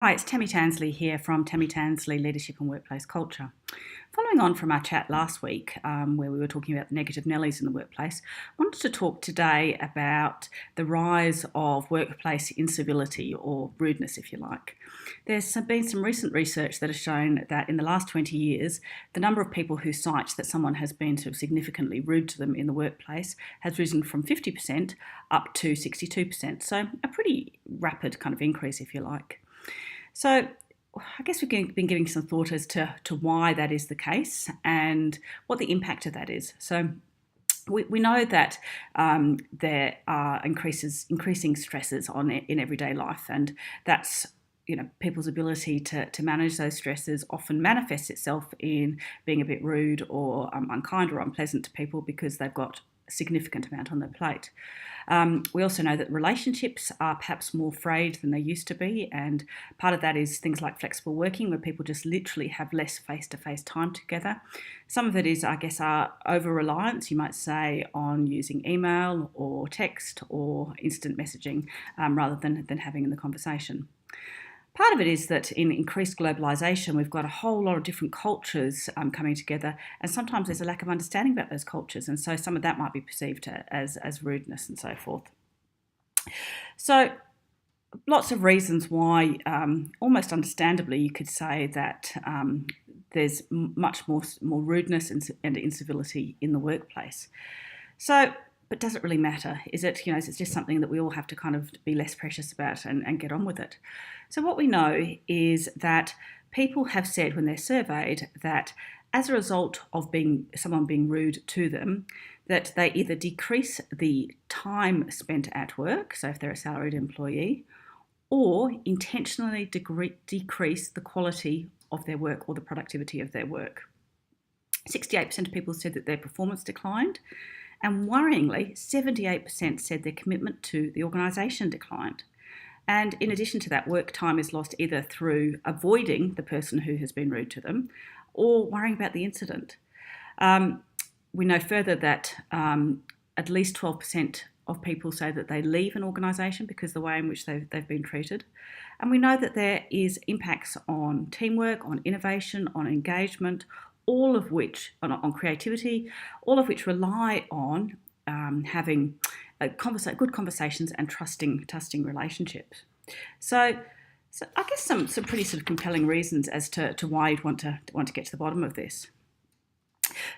Hi, it's Tammy Tansley here from Tammy Tansley Leadership and Workplace Culture. Following on from our chat last week, where we were talking about the negative Nellies in the workplace, I wanted to talk today about the rise of workplace incivility, or rudeness, if you like. There's been some recent research that has shown that in the last 20 years, the number of people who cite that someone has been sort of significantly rude to them in the workplace has risen from 50% up to 62%. So a pretty rapid kind of increase, if you like. So I guess we've been giving some thought as to why that is the case and what the impact of that is. So we know that there are increasing stresses in everyday life, and that's people's ability to manage those stresses often manifests itself in being a bit rude or unkind or unpleasant to people because they've got a significant amount on their plate. We also know that relationships are perhaps more frayed than they used to be, and part of that is things like flexible working, where people just literally have less face-to-face time together. Some of it is, I guess, our over-reliance, you might say, on using email or text or instant messaging rather than having the conversation. Part of it is that in increased globalisation, we've got a whole lot of different cultures coming together, and sometimes there's a lack of understanding about those cultures, and so some of that might be perceived as rudeness and so forth. So lots of reasons why, almost understandably, you could say that there's much more rudeness and incivility in the workplace. So, but does it really matter? Is it just something that we all have to kind of be less precious about and get on with it? So what we know is that people have said when they're surveyed that as a result of someone being rude to them, that they either decrease the time spent at work, so if they're a salaried employee, or intentionally decrease the quality of their work or the productivity of their work. 68% of people said that their performance declined, and worryingly, 78% said their commitment to the organisation declined. And in addition to that, work time is lost either through avoiding the person who has been rude to them or worrying about the incident. We know further that at least 12% of people say that they leave an organisation because of the way in which they've been treated. And we know that there is impacts on teamwork, on innovation, on engagement, all of which, on creativity, all of which rely on having good conversations and trusting relationships. So I guess some pretty sort of compelling reasons as to why you'd want to get to the bottom of this.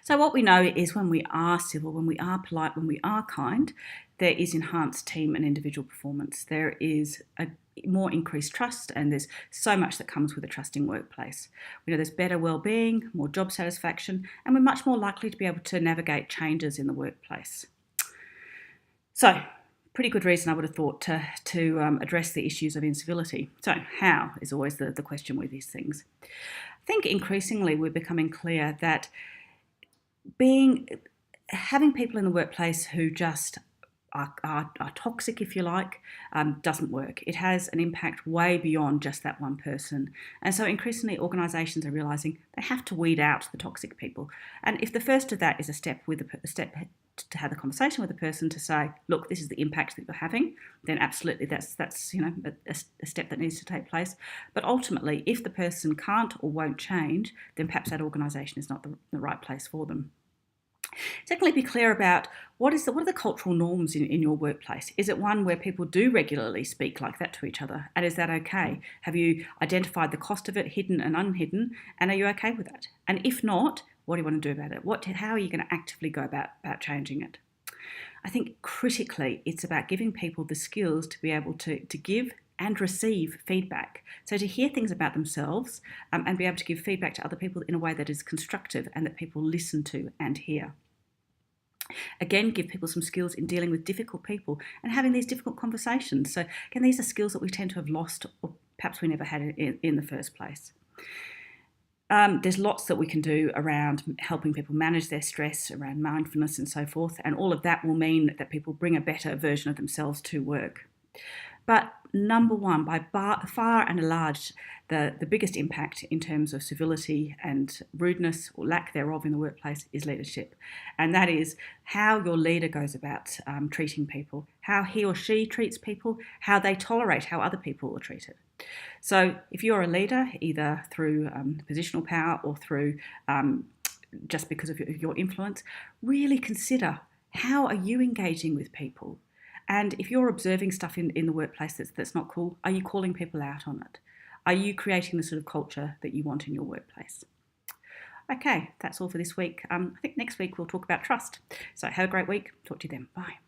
So what we know is when we are civil, when we are polite, when we are kind, there is enhanced team and individual performance. There is a more increased trust, and there's so much that comes with a trusting workplace. We know there's better well-being, more job satisfaction, and we're much more likely to be able to navigate changes in the workplace. So, pretty good reason, I would have thought, to address the issues of incivility. So, how is always the question with these things. I think increasingly we're becoming clear that having people in the workplace who just are toxic, if you like, doesn't work. It has an impact way beyond just that one person. And so increasingly organisations are realising they have to weed out the toxic people. And if the first of that is a step to have a conversation with the person to say, look, this is the impact that you're having, then absolutely that's a step that needs to take place. But ultimately, if the person can't or won't change, then perhaps that organisation is not the right place for them. Secondly, be clear about what are the cultural norms in your workplace. Is it one where people do regularly speak like that to each other? And is that okay? Have you identified the cost of it, hidden and unhidden? And are you okay with that? And if not, what do you want to do about it? How are you going to actively go about changing it? I think critically, it's about giving people the skills to be able to give and receive feedback. So to hear things about themselves and be able to give feedback to other people in a way that is constructive and that people listen to and hear. Again, give people some skills in dealing with difficult people and having these difficult conversations. So again, these are skills that we tend to have lost, or perhaps we never had in the first place. There's lots that we can do around helping people manage their stress, around mindfulness and so forth, and all of that will mean that people bring a better version of themselves to work. But number one, by far and large, the biggest impact in terms of civility and rudeness or lack thereof in the workplace is leadership. And that is how your leader goes about treating people, how he or she treats people, how they tolerate how other people are treated. So if you're a leader, either through positional power or through just because of your influence, really consider, how are you engaging with people? And if you're observing stuff in the workplace that's not cool, are you calling people out on it? Are you creating the sort of culture that you want in your workplace? Okay, that's all for this week. I think next week we'll talk about trust. So have a great week. Talk to you then. Bye.